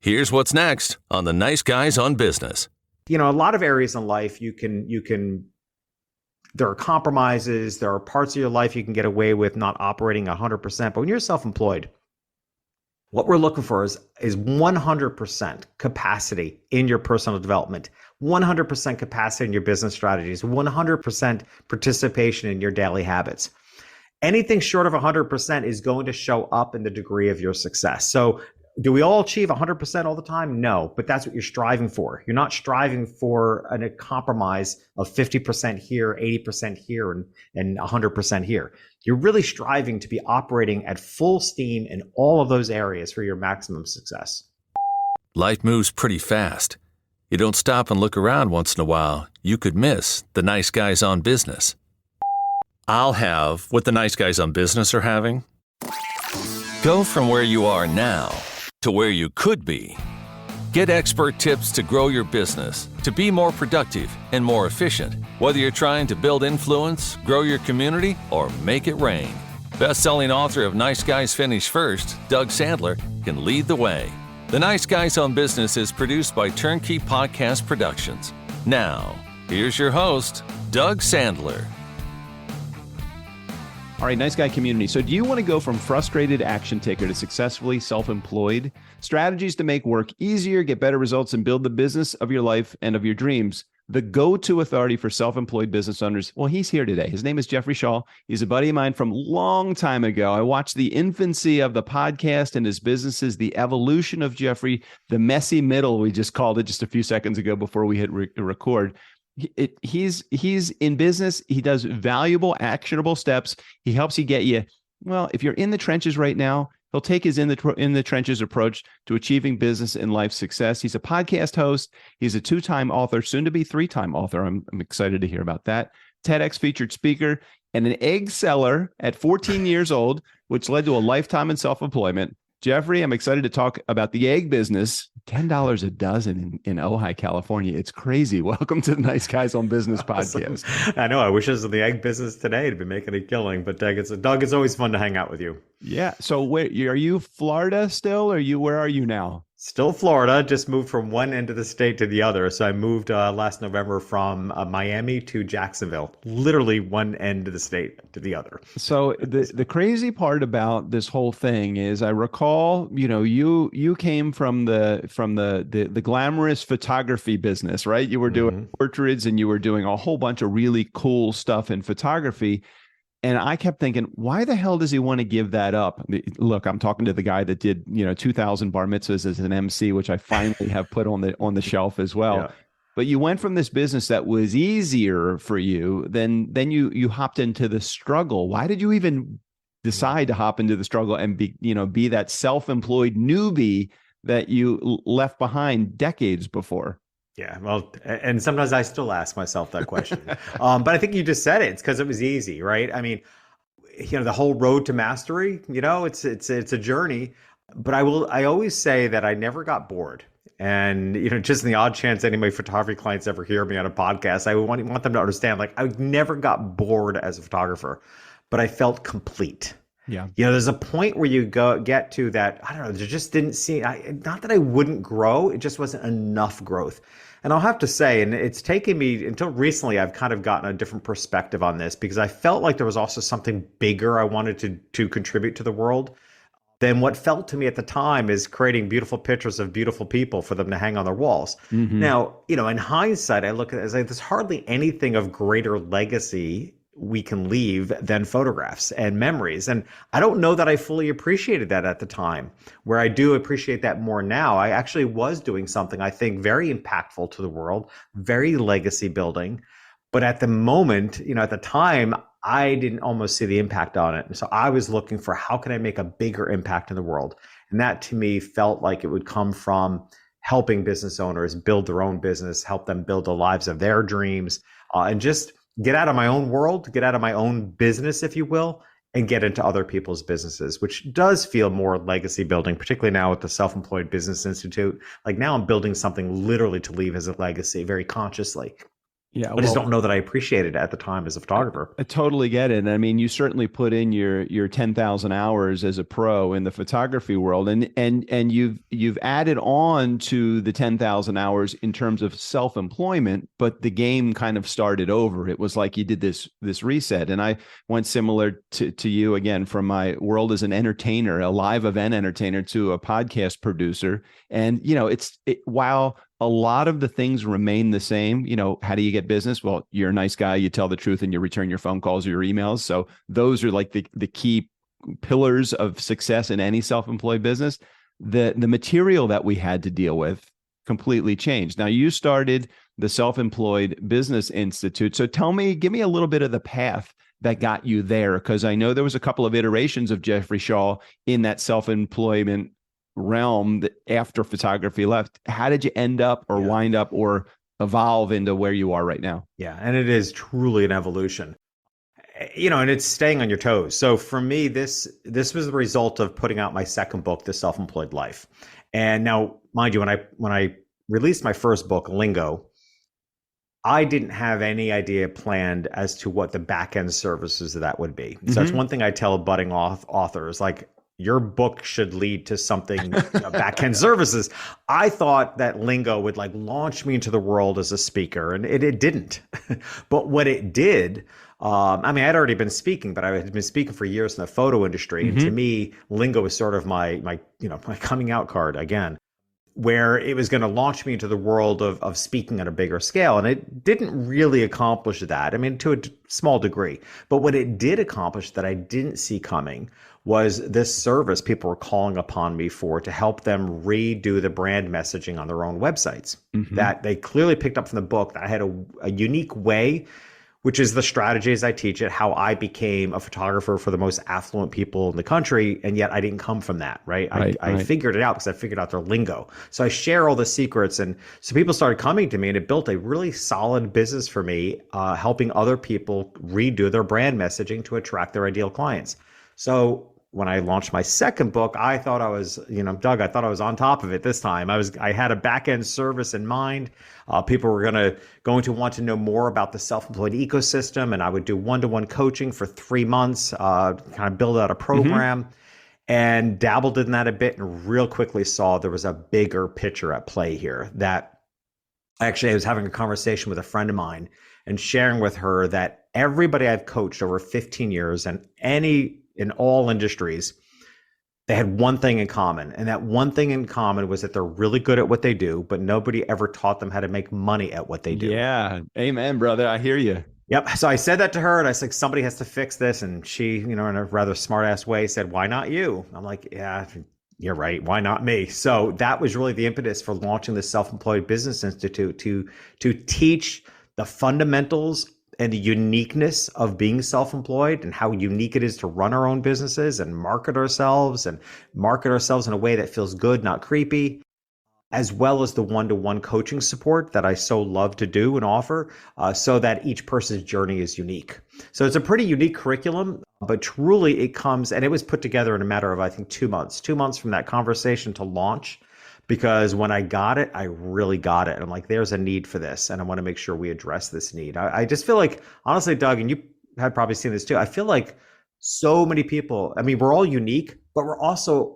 Here's what's next on the Nice Guys on Business. A lot of areas in life there are compromises, there are parts of your life you can get away with not operating 100%. But when you're self-employed, what we're looking for is 100% capacity in your personal development, 100% capacity in your business strategies, 100% participation in your daily habits. Anything short of 100% is going to show up in the degree of your success. So do we all achieve 100% all the time? No, but that's what you're striving for. You're not striving for a compromise of 50% here, 80% here, and 100% here. You're really striving to be operating at full steam in all of those areas for your maximum success. Life moves pretty fast. You don't stop and look around once in a while, you could miss the Nice Guys on Business. I'll have what the Nice Guys on Business are having. Go from where you are now to where you could be. Get expert tips to grow your business, to be more productive and more efficient, whether you're trying to build influence, grow your community, or make it rain. Best-selling author of Nice Guys Finish First, Doug Sandler, can lead the way. The Nice Guys on Business is produced by TurnKey Podcast Productions. Now, here's your host, Doug Sandler. All right, Nice Guy community. So do you want to go from frustrated action taker to successfully self-employed? Strategies to make work easier, get better results, and build the business of your life and of your dreams. The go-to authority for self-employed business owners. Well, he's here today. His name is Jeffrey Shaw. He's a buddy of mine from a long time ago. I watched the infancy of the podcast and his businesses, the evolution of Jeffrey, the messy middle, we just called it just a few seconds ago before we hit record. He's in business. He does valuable, actionable steps. He helps you get you. Well, if you're in the trenches right now, he'll take his in the trenches approach to achieving business and life success. He's a podcast host. He's a 2-time author, soon to be 3-time author. I'm excited to hear about that. TEDx featured speaker and an egg seller at 14 years old, which led to a lifetime in self-employment. Jeffrey, I'm excited to talk about the egg business. $10 a dozen in Ojai, California. It's crazy. Welcome to the Nice Guys on Business podcast. I know. I wish I was in the egg business today to be making a killing. But Doug, it's always fun to hang out with you. Yeah. So are you Florida still, or where are you now? Still Florida, just moved from one end of the state to the other. So I moved last November from Miami to Jacksonville, literally one end of the state to the other. So the crazy part about this whole thing is I recall, you came from the glamorous photography business, right? You were doing portraits and you were doing a whole bunch of really cool stuff in photography. And I kept thinking, why the hell does he want to give that up? Look, I'm talking to the guy that did, 2,000 bar mitzvahs as an MC, which I finally have put on the shelf as well. Yeah. But you went from this business that was easier for you, then you hopped into the struggle. Why did you even decide to hop into the struggle and be that self-employed newbie that you left behind decades before? Yeah, well, and sometimes I still ask myself that question. But I think you just said it. It's because it was easy, right? I mean, the whole road to mastery, it's a journey. But I always say that I never got bored. And, just in the odd chance any of my photography clients ever hear me on a podcast, I want them to understand, I never got bored as a photographer, but I felt complete. Yeah. There's a point where you get to that, I don't know, there just didn't seem, not that I wouldn't grow, it just wasn't enough growth. And I'll have to say, and it's taken me until recently, I've kind of gotten a different perspective on this because I felt like there was also something bigger I wanted to contribute to the world than what felt to me at the time is creating beautiful pictures of beautiful people for them to hang on their walls. Mm-hmm. Now, in hindsight, I look at it as there's hardly anything of greater legacy we can leave than photographs and memories. And I don't know that I fully appreciated that at the time, where I do appreciate that more now. I actually was doing something I think very impactful to the world, very legacy building. But at the moment, at the time, I didn't almost see the impact on it. So I was looking for how can I make a bigger impact in the world? And that to me felt like it would come from helping business owners build their own business, help them build the lives of their dreams, and just get out of my own world, get out of my own business, if you will, and get into other people's businesses, which does feel more legacy building, particularly now with the Self-Employed Business Institute. Now I'm building something literally to leave as a legacy very consciously. Yeah, I just well, don't know that I appreciated it at the time as a photographer. I totally get it. And I mean, you certainly put in your 10,000 hours as a pro in the photography world, and you've added on to the 10,000 hours in terms of self-employment, but the game kind of started over. It was like you did this reset. And I went similar to you again, from my world as an entertainer, a live event entertainer, to a podcast producer. And while a lot of the things remain the same. How do you get business? Well, you're a nice guy. You tell the truth and you return your phone calls or your emails. So those are like the key pillars of success in any self-employed business. The material that we had to deal with completely changed. Now, you started the Self-Employed Business Institute. So give me a little bit of the path that got you there, because I know there was a couple of iterations of Jeffrey Shaw in that self-employment realm that after photography left. How did you end up or wind up or evolve into where you are right now? Yeah, and it is truly an evolution. And it's staying on your toes. So for me, this was the result of putting out my second book, The Self-Employed Life. And now, mind you, when I released my first book, Lingo, I didn't have any idea planned as to what the back end services of that would be. Mm-hmm. So that's one thing I tell budding authors, like, your book should lead to something back-end services. I thought that Lingo would launch me into the world as a speaker, and it didn't. But what it did, I had already been speaking, but I had been speaking for years in the photo industry. Mm-hmm. And to me, Lingo was sort of my coming out card again, where it was going to launch me into the world of speaking on a bigger scale. And it didn't really accomplish that. To a small degree. But what it did accomplish that I didn't see coming was this service people were calling upon me for, to help them redo the brand messaging on their own websites. Mm-hmm. That they clearly picked up from the book that I had a unique way, which is the strategies I teach it, how I became a photographer for the most affluent people in the country. And yet I didn't come from that, right? I figured it out because I figured out their lingo. So I share all the secrets. And so people started coming to me, and it built a really solid business for me, helping other people redo their brand messaging to attract their ideal clients. So when I launched my second book, I thought I was, Doug, I thought I was on top of it this time. I had a back-end service in mind. People were going to want to know more about the self-employed ecosystem, and I would do one-to-one coaching for 3 months, kind of build out a program, and dabbled in that a bit, and real quickly saw there was a bigger picture at play here. That actually, I was having a conversation with a friend of mine and sharing with her that everybody I've coached over 15 years, and in all industries, they had one thing in common. And that one thing in common was that they're really good at what they do, but nobody ever taught them how to make money at what they do. Yeah. Amen, brother. I hear you. Yep. So I said that to her, and I said, somebody has to fix this. And she, in a rather smart ass way, said, why not you? I'm like, yeah, you're right. Why not me? So that was really the impetus for launching the Self-Employed Business Institute, to teach the fundamentals and the uniqueness of being self-employed, and how unique it is to run our own businesses and market ourselves in a way that feels good, not creepy, as well as the one-to-one coaching support that I so love to do and offer, so that each person's journey is unique. So it's a pretty unique curriculum, but truly it comes, and it was put together in a matter of, I think, 2 months from that conversation to launch. Because when I got it, I really got it. And I'm like, there's a need for this, and I want to make sure we address this need. I just feel like, honestly, Doug, and you have probably seen this too, I feel like so many people, we're all unique, but we're also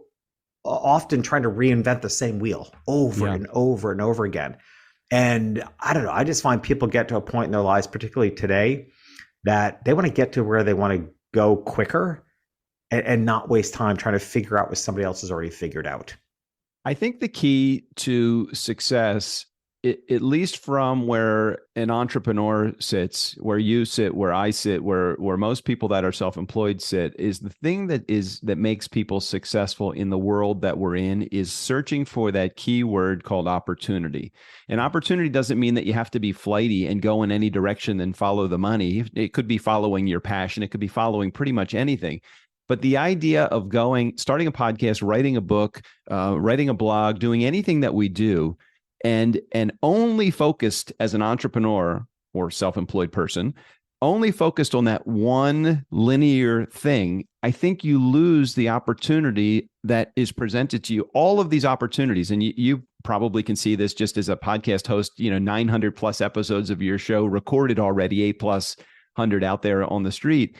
often trying to reinvent the same wheel over and over and over again. And I don't know, I just find people get to a point in their lives, particularly today, that they want to get to where they want to go quicker, and not waste time trying to figure out what somebody else has already figured out. I think the key to success, at least from where an entrepreneur sits, where you sit, where I sit, where most people that are self-employed sit, is the thing that makes people successful in the world that we're in is searching for that key word called opportunity. And opportunity doesn't mean that you have to be flighty and go in any direction and follow the money. It could be following your passion. It could be following pretty much anything. But the idea of starting a podcast, writing a book, writing a blog, doing anything that we do, and only focused as an entrepreneur or self-employed person, only focused on that one linear thing, I think you lose the opportunity that is presented to you. All of these opportunities, and you probably can see this just as a podcast host, 900 plus episodes of your show recorded already, 8+100 out there on the street.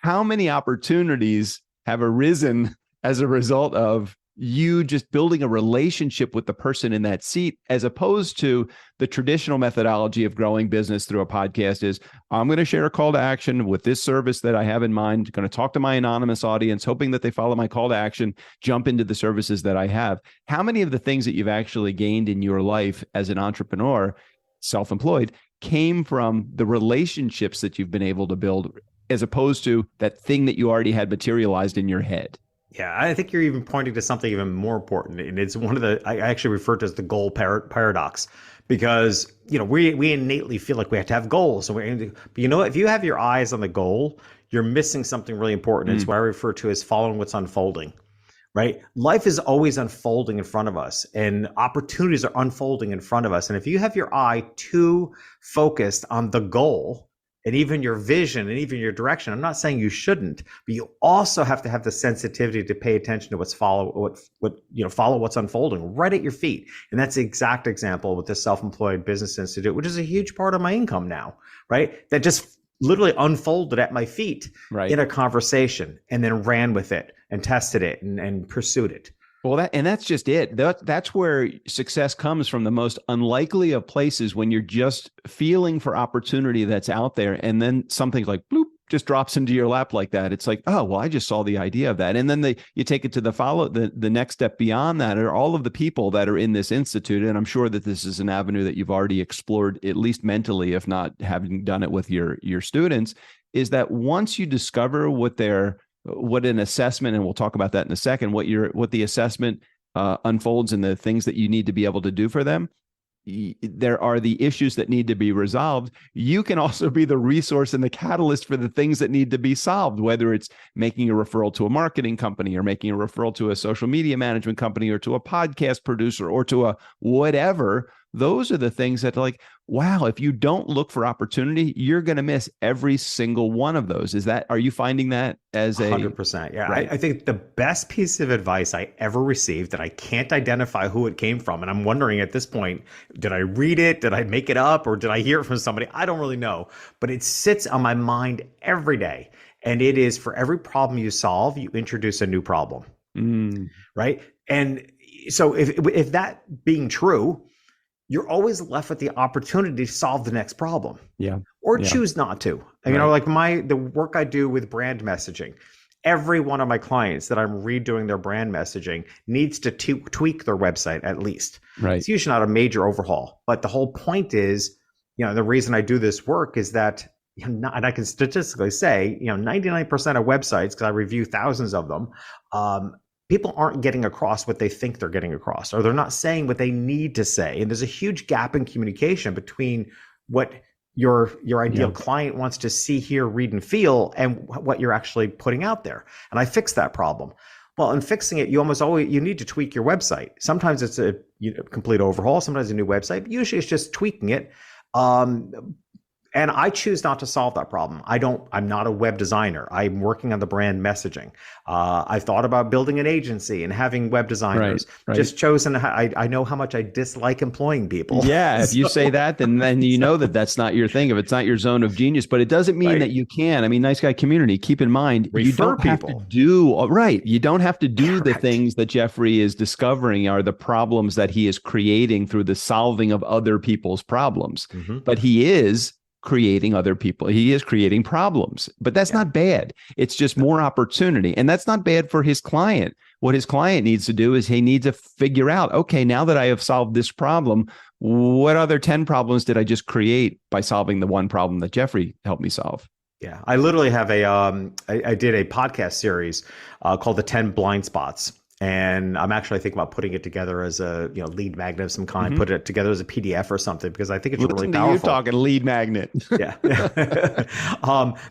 How many opportunities have arisen as a result of you just building a relationship with the person in that seat, as opposed to the traditional methodology of growing business through a podcast is, I'm going to share a call to action with this service that I have in mind, going to talk to my anonymous audience, hoping that they follow my call to action, jump into the services that I have. How many of the things that you've actually gained in your life as an entrepreneur, self-employed, came from the relationships that you've been able to build, as opposed to that thing that you already had materialized in your head? Yeah, I think you're even pointing to something even more important. And it's one of I actually refer to as the goal paradox, because, we innately feel like we have to have goals. But if you have your eyes on the goal, you're missing something really important. It's what I refer to as following what's unfolding, right? Life is always unfolding in front of us, and opportunities are unfolding in front of us. And if you have your eye too focused on the goal, and even your vision and even your direction, I'm not saying you shouldn't, but you also have to have the sensitivity to pay attention to follow what's unfolding right at your feet. And that's the exact example with the Self-Employed Business Institute, which is a huge part of my income now, right? That just literally unfolded at my feet in a conversation, and then ran with it and tested it and pursued it. Well, that's just it. That's where success comes from, the most unlikely of places, when you're just feeling for opportunity that's out there, and then something like bloop just drops into your lap like that. It's like, oh, well, I just saw the idea of that. And then you take it to the next step beyond that are all of the people that are in this institute. And I'm sure that this is an avenue that you've already explored, at least mentally, if not having done it with your students, is that once you discover what an assessment, and we'll talk about that in a second, what the assessment unfolds and the things that you need to be able to do for them, there are the issues that need to be resolved. You can also be the resource and the catalyst for the things that need to be solved, whether it's making a referral to a marketing company, or making a referral to a social media management company, or to a podcast producer, or to a whatever. Those are the things that, like, wow, if you don't look for opportunity, you're going to miss every single one of those. Are you finding that as 100%? Yeah. Right. I think the best piece of advice I ever received, that I can't identify who it came from, and I'm wondering at this point, did I read it? Did I make it up? Or did I hear it from somebody? I don't really know, but it sits on my mind every day. And it is, for every problem you solve, you introduce a new problem. Right. And so if that being true, you're always left with the opportunity to solve the next problem. Yeah. Or choose not to. Right. Like the work I do with brand messaging, every one of my clients that I'm redoing their brand messaging needs to tweak their website at least. Right. It's usually not a major overhaul, but the whole point is, the reason I do this work is that, and I can statistically say, 99% of websites, because I review thousands of them, people aren't getting across what they think they're getting across, or they're not saying what they need to say. And there's a huge gap in communication between what your ideal client wants to see, hear, read, and feel, and what you're actually putting out there. And I fixed that problem. Well, in fixing it, you need to tweak your website. Sometimes it's a complete overhaul, sometimes a new website, but usually it's just tweaking it. And I choose not to solve that problem. I'm not a web designer. I'm working on the brand messaging. I've thought about building an agency and having web designers. Right. Just chosen. I know how much I dislike employing people. Yeah. If you say that, then you know that that's not your thing. If it's not your zone of genius, but it doesn't mean that you can. I mean, Nice Guy community, keep in mind, you don't have to do, you don't have to do the things that Jeffrey is discovering are the problems that he is creating through the solving of other people's problems. Mm-hmm. But he is creating other people. He is creating problems, but that's not bad. It's just more opportunity. And that's not bad for his client. What his client needs to do is he needs to figure out, okay, now that I have solved this problem, what other 10 problems did I just create by solving the one problem that Jeffrey helped me solve? Yeah, I literally have I did a podcast series called The 10 Blind Spots. And I'm actually thinking about putting it together as a lead magnet of some kind, put it together as a PDF or something, because I think it's really powerful. You talking lead magnet. Yeah.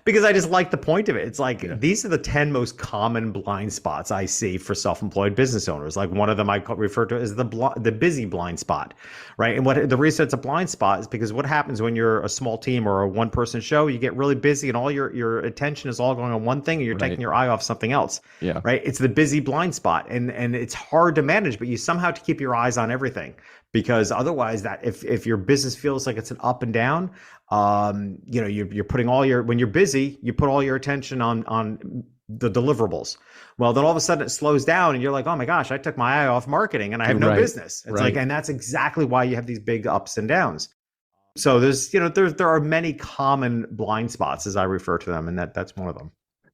Because I just like the point of it. It's like, these are the 10 most common blind spots I see for self-employed business owners. Like, one of them I refer to as the busy blind spot, right? And the reason it's a blind spot is because what happens when you're a small team or a one-person show, you get really busy and all your attention is all going on one thing, and you're taking your eye off something else. Yeah. Right? It's the busy blind spot. and it's hard to manage, but you somehow have to keep your eyes on everything, because otherwise, that if your business feels like it's an up and down, you're putting when you're busy, you put all your attention on the deliverables. Well, then all of a sudden it slows down and you're like, oh my gosh, I took my eye off marketing and I have no business. It's like, and that's exactly why you have these big ups and downs. So there are many common blind spots, as I refer to them, and that's one of them.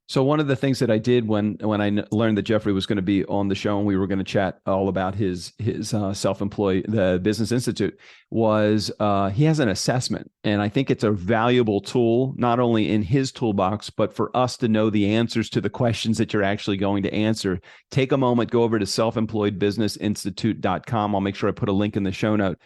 So one of the things that I did when I learned that Jeffrey was going to be on the show and we were going to chat all about his self-employed, the Business Institute, was he has an assessment. And I think it's a valuable tool, not only in his toolbox, but for us to know the answers to the questions that you're actually going to answer. Take a moment, go over to selfemployedbusinessinstitute.com. I'll make sure I put a link in the show notes.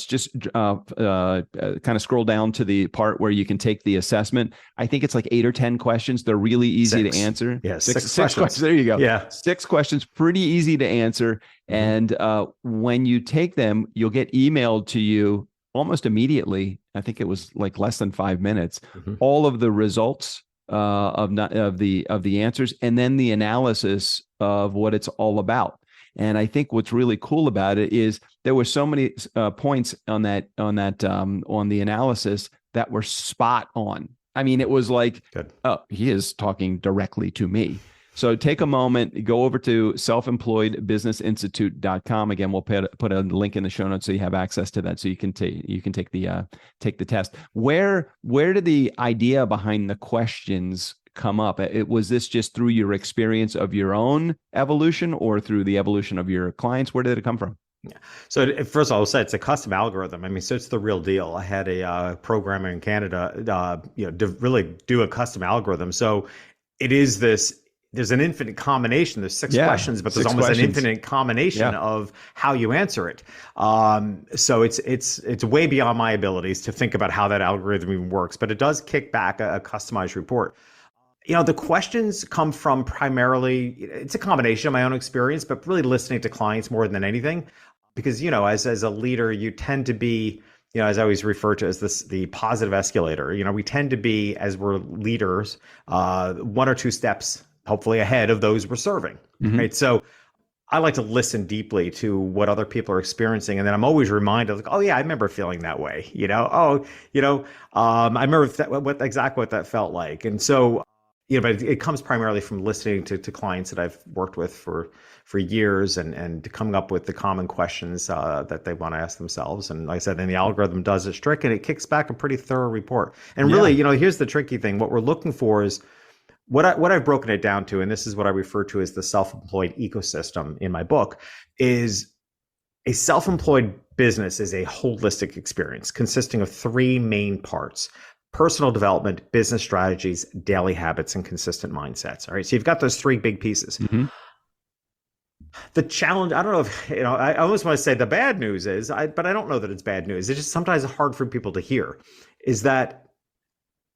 Just kind of scroll down to the part where you can take the assessment. I think it's like 8 or 10 questions. They're really easy to answer. Yeah, six questions. There you go. Yeah. 6 questions, pretty easy to answer. And when you take them, you'll get emailed to you almost immediately. I think it was like less than 5 minutes, all of the results of the answers, and then the analysis of what it's all about. And I think what's really cool about it is there were so many points on the analysis that were spot on. I mean, it was like, oh, he is talking directly to me. So take a moment, go over to selfemployedbusinessinstitute.com. Again, we'll put a link in the show notes so you have access to that, so you can take the test. Where did the idea behind the questions come up? Was this just through your experience of your own evolution or through the evolution of your clients? Where did it come from? Yeah. So first of all, I'll say it's a custom algorithm. I mean, so it's the real deal. I had a programmer in Canada, to really do a custom algorithm. So it is this. There's an infinite combination. There's 6 questions, but there's almost an infinite combination of how you answer it. So it's way beyond my abilities to think about how that algorithm even works, but it does kick back a customized report. The questions come from primarily, it's a combination of my own experience, but really listening to clients more than anything. Because, as a leader, you tend to be, as I always refer to as the positive escalator. We tend to be, as we're leaders, 1 or 2 steps hopefully ahead of those we're serving, right? So I like to listen deeply to what other people are experiencing. And then I'm always reminded, like, oh yeah, I remember feeling that way, I remember exactly what that felt like. And so, but it comes primarily from listening to clients that I've worked with for years and coming up with the common questions that they want to ask themselves. And like I said, then the algorithm does its trick and it kicks back a pretty thorough report. And really, here's the tricky thing. What we're looking for is, what I've broken it down to, and this is what I refer to as the self-employed ecosystem in my book, is a self-employed business is a holistic experience consisting of 3 main parts: personal development, business strategies, daily habits, and consistent mindsets. All right. So you've got those 3 big pieces. The challenge, I don't know if, I almost want to say the bad news is, but I don't know that it's bad news. It's just sometimes hard for people to hear, is that,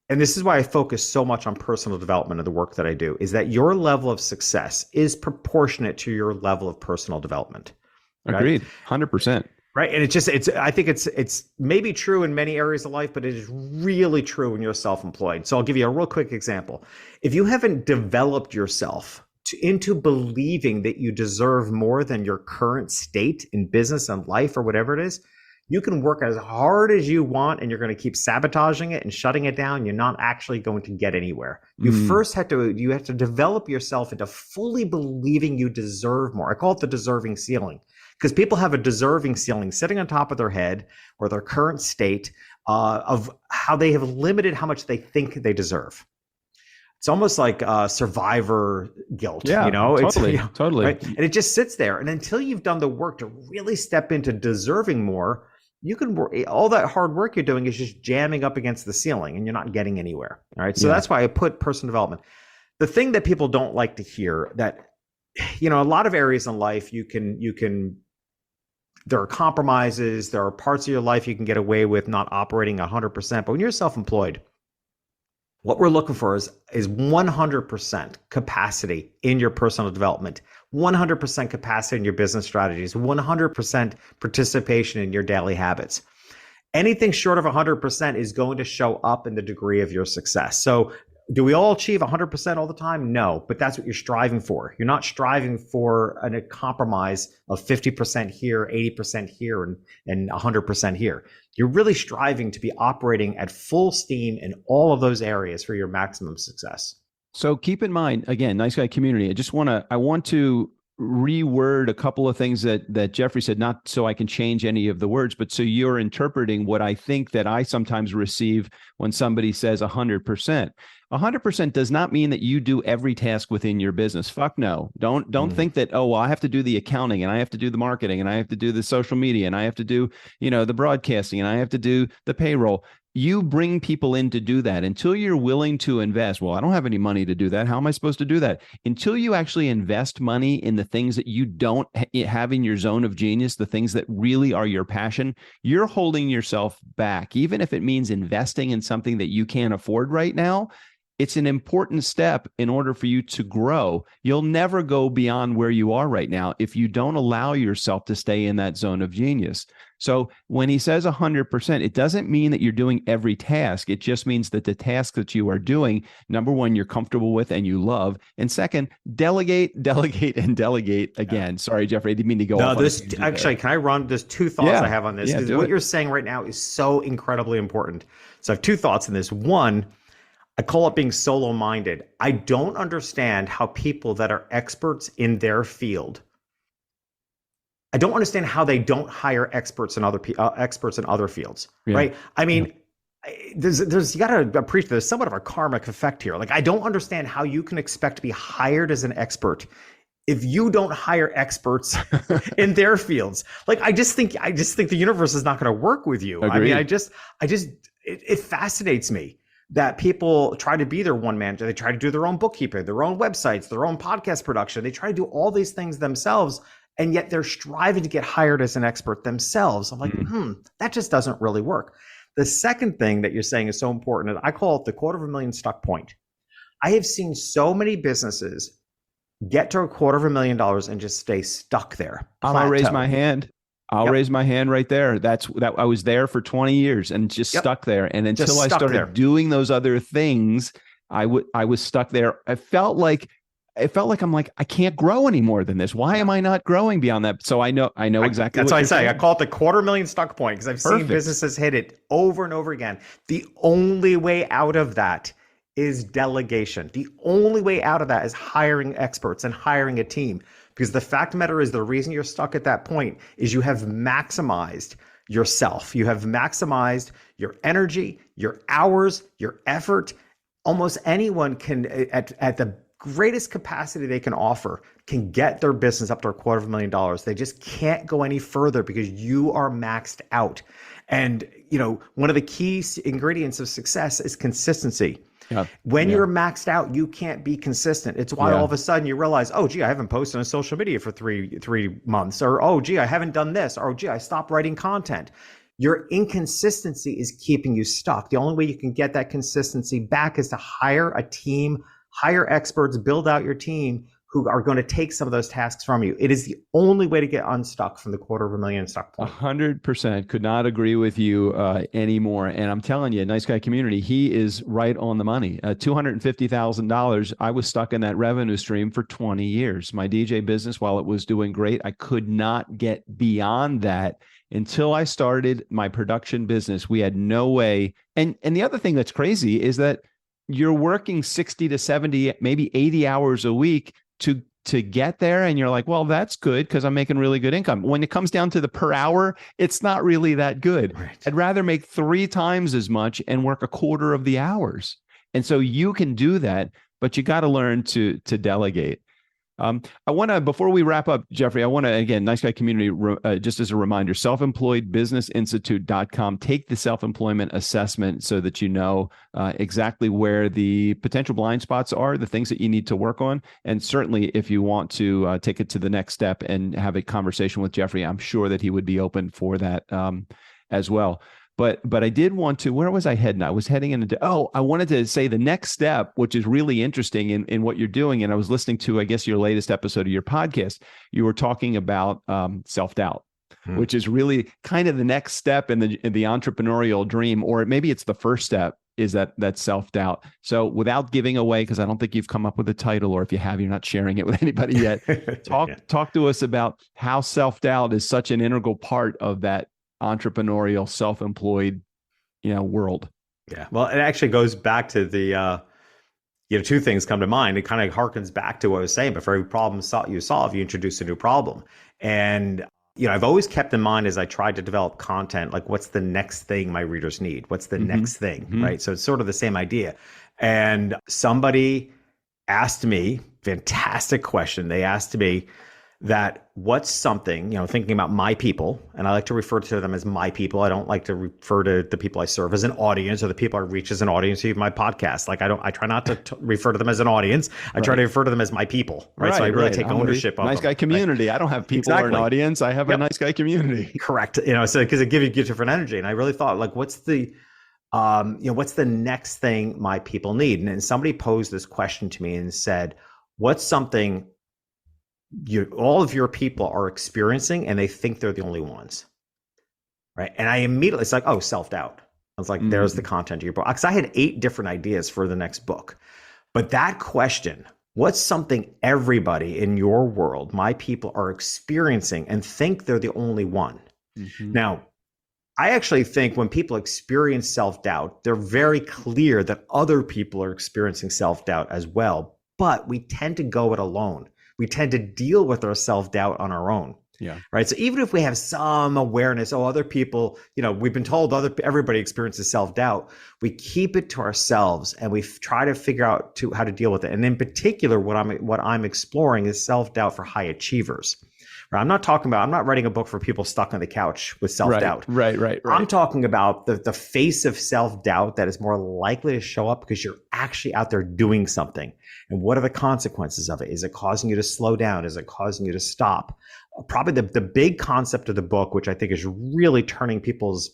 and this is why I focus so much on personal development of the work that I do, is that your level of success is proportionate to your level of personal development. Right? Agreed. 100%. Right. And I think it's maybe true in many areas of life, but it is really true when you're self-employed. So I'll give you a real quick example. If you haven't developed yourself into believing that you deserve more than your current state in business and life or whatever it is, you can work as hard as you want and you're going to keep sabotaging it and shutting it down. You're not actually going to get anywhere. You first have to develop yourself into fully believing you deserve more. I call it the deserving ceiling, because people have a deserving ceiling sitting on top of their head or their current state of how they have limited how much they think they deserve. It's almost like survivor guilt, Totally. Right? And it just sits there. And until you've done the work to really step into deserving more, you can all that hard work you're doing is just jamming up against the ceiling and you're not getting anywhere. All right. So that's why I put personal development. The thing that people don't like to hear, that, a lot of areas in life you can, there are compromises, there are parts of your life you can get away with not operating 100%. But when you're self-employed, what we're looking for is 100% capacity in your personal development, 100% capacity in your business strategies, 100% participation in your daily habits. Anything short of 100% is going to show up in the degree of your success. So Do we all achieve 100% all the time? No, but that's what you're striving for. You're not striving for a compromise of 50% here, 80% here, and 100% here. You're really striving to be operating at full steam in all of those areas for your maximum success. So keep in mind, again, nice guy community. I want to reword a couple of things that Jeffrey said, not so I can change any of the words, but so you're interpreting what I think that I sometimes receive when somebody says 100%. 100% does not mean that you do every task within your business. Fuck no. Don't think that, oh, well, I have to do the accounting and I have to do the marketing and I have to do the social media and I have to do, the broadcasting and I have to do the payroll. You bring people in to do that until you're willing to invest. Well, I don't have any money to do that. How am I supposed to do that? Until you actually invest money in the things that you don't have in your zone of genius, the things that really are your passion, you're holding yourself back. Even if it means investing in something that you can't afford right now, it's an important step in order for you to grow. You'll never go beyond where you are right now if you don't allow yourself to stay in that zone of genius. So when he says 100%, it doesn't mean that you're doing every task. It just means that the task that you are doing, number one, you're comfortable with and you love. And second, delegate again. Yeah. Sorry, Jeffrey, I didn't mean to go off. Actually, can I run? There's two thoughts I have on this. Because what you're saying right now is so incredibly important. So I have two thoughts in this. One, I call it being solo-minded. I don't understand how people that are experts in their field, I don't understand how they don't hire experts in other fields, right? I mean, there's you got to appreciate there's somewhat of a karmic effect here. Like, I don't understand how you can expect to be hired as an expert if you don't hire experts in their fields. Like, I just think the universe is not going to work with you. Agreed. I mean, it fascinates me that people try to be their one man. They try to do their own bookkeeping, their own websites, their own podcast production. They try to do all these things themselves, and yet they're striving to get hired as an expert themselves. I'm like, that just doesn't really work. The second thing that you're saying is so important, and I call it the $250,000 stuck point. I have seen so many businesses get to $250,000 and just stay stuck there. I'll raise my hand. I'll raise my hand right there. That I was there for 20 years and just stuck there. And until I started doing those other things, I was stuck there. I felt like I'm like, I can't grow any more than this. Why am I not growing beyond that? So I know exactly. That's why I say I call it the $250,000 stuck point, because I've seen businesses hit it over and over again. The only way out of that is delegation. The only way out of that is hiring experts and hiring a team. Because the fact of the matter is, the reason you're stuck at that point is you have maximized yourself. You have maximized your energy, your hours, your effort. Almost anyone can, at the greatest capacity they can offer, can get their business up to $250,000. They just can't go any further because you are maxed out. And, one of the key ingredients of success is consistency. When you're maxed out, you can't be consistent. It's why all of a sudden you realize, oh, gee, I haven't posted on social media for three months, or, oh, gee, I haven't done this, or, gee, I stopped writing content. Your inconsistency is keeping you stuck. The only way you can get that consistency back is to hire a team, hire experts, build out your team who are going to take some of those tasks from you. It is the only way to get unstuck from the $250,000 stuck point. 100%. Could not agree with you anymore. And I'm telling you, nice guy community, he is right on the money. $250,000. I was stuck in that revenue stream for 20 years. My DJ business, while it was doing great, I could not get beyond that until I started my production business. We had no way. And the other thing that's crazy is that you're working 60 to 70, maybe 80 hours a week to get there. And you're like, well, that's good because I'm making really good income. When it comes down to the per hour, it's not really that good. Right. I'd rather make 3 times as much and work a quarter of the hours. And so you can do that, but you got to learn to delegate. I want to, before we wrap up, Jeffrey, I want to, again, nice guy community, just as a reminder, selfemployedbusinessinstitute.com. Take the self-employment assessment so that you know exactly where the potential blind spots are, the things that you need to work on. And certainly if you want to take it to the next step and have a conversation with Jeffrey, I'm sure that he would be open for that as well. But I did want to, where was I heading? I was heading into, I wanted to say the next step, which is really interesting in what you're doing. And I was listening to, I guess, your latest episode of your podcast. You were talking about self-doubt, which is really kind of the next step in the entrepreneurial dream, or maybe it's the first step is that self-doubt. So without giving away, because I don't think you've come up with a title, or if you have, you're not sharing it with anybody yet. Talk to us about how self-doubt is such an integral part of that entrepreneurial, self-employed, world. Yeah. Well, it actually goes back to the, two things come to mind. It kind of harkens back to what I was saying, but for every problem you solve, you introduce a new problem. And, I've always kept in mind as I tried to develop content, like what's the next thing my readers need? What's the next thing, right? So it's sort of the same idea. And somebody asked me, fantastic question. They asked me that what's something, thinking about my people, and I like to refer to them as my people. I don't like to refer to the people I serve as an audience, or the people I reach as an audience of my podcast. Like I try not to refer to them as an audience. I try to refer to them as my people, right? So I really take ownership of nice guy community. Right? I don't have people or an audience. I have a nice guy community. Correct. So because it gives you different energy. And I really thought, like, what's the next thing my people need? And then somebody posed this question to me and said, what's something all of your people are experiencing and they think they're the only ones, right? And I immediately, it's like, oh, self-doubt. I was like, there's the content of your book. Because I had 8 different ideas for the next book. But that question, what's something everybody in your world, my people, are experiencing and think they're the only one? Now, I actually think when people experience self-doubt, they're very clear that other people are experiencing self-doubt as well. But we tend to go it alone. We tend to deal with our self-doubt on our own. Yeah. Right. So even if we have some awareness, other people, we've been told everybody experiences self-doubt, we keep it to ourselves and we try to figure out how to deal with it. And in particular, what I'm exploring is self-doubt for high achievers. Right? I'm not writing a book for people stuck on the couch with self-doubt. Right. I'm talking about the face of self-doubt that is more likely to show up because you're actually out there doing something. And what are the consequences of it? Is it causing you to slow down? Is it causing you to stop? Probably the big concept of the book, which I think is really turning people's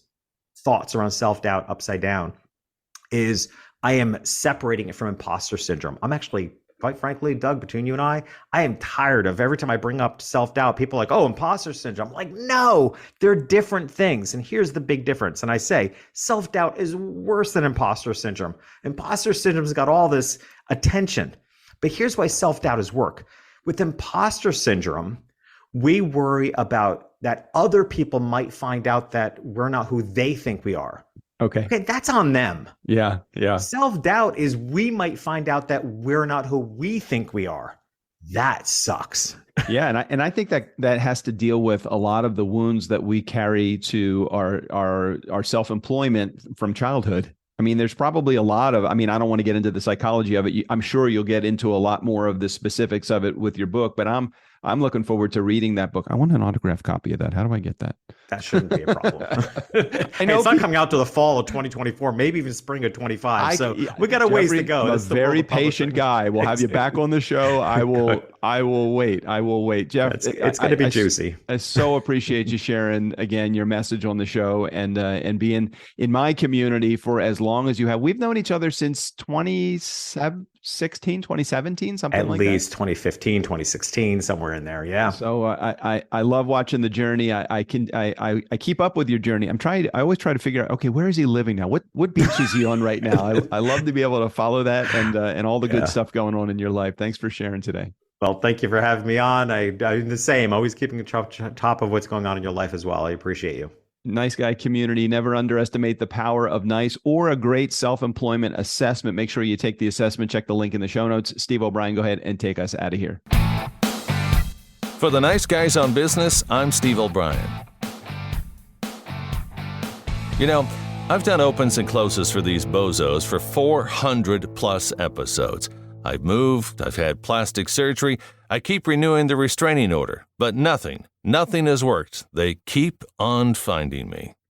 thoughts around self-doubt upside down, is I am separating it from imposter syndrome. I'm actually, quite frankly, Doug, between you and I am tired of every time I bring up self-doubt, people are like, oh, imposter syndrome. I'm like, no, they're different things. And here's the big difference. And I say, self-doubt is worse than imposter syndrome. Imposter syndrome's got all this attention. But here's why self-doubt is work. With imposter syndrome, we worry about that other people might find out that we're not who they think we are. Okay, that's on them. Yeah. Self-doubt is we might find out that we're not who we think we are. That sucks. Yeah, and I think that has to deal with a lot of the wounds that we carry to our self-employment from childhood. I mean, there's probably a lot of, I don't want to get into the psychology of it. I'm sure you'll get into a lot more of the specifics of it with your book, but I'm looking forward to reading that book. I want an autographed copy of that. How do I get that? That shouldn't be a problem. I know it's not coming out to the fall of 2024, maybe even spring of 25. So we got a ways to go. I'm a very patient guy. We'll have you back on the show. I will wait. Jeff, it's going to be juicy. I so appreciate you sharing again your message on the show and being in my community for as long as you have. We've known each other since 2017, something like that. At least 2015, 2016, somewhere in there. Yeah. So I love watching the journey. I keep up with your journey. I always try to figure out, okay, where is he living now? What beach is he on right now? I love to be able to follow that and all the good stuff going on in your life. Thanks for sharing today. Well, thank you for having me on. I'm the same, always keeping top of what's going on in your life as well. I appreciate you. Nice guy community. Never underestimate the power of nice or a great self-employment assessment. Make sure you take the assessment. Check the link in the show notes. Steve O'Brien, go ahead and take us out of here. For the Nice Guys on Business, I'm Steve O'Brien. I've done opens and closes for these bozos for 400 plus episodes. I've moved, I've had plastic surgery, I keep renewing the restraining order, but nothing has worked. They keep on finding me.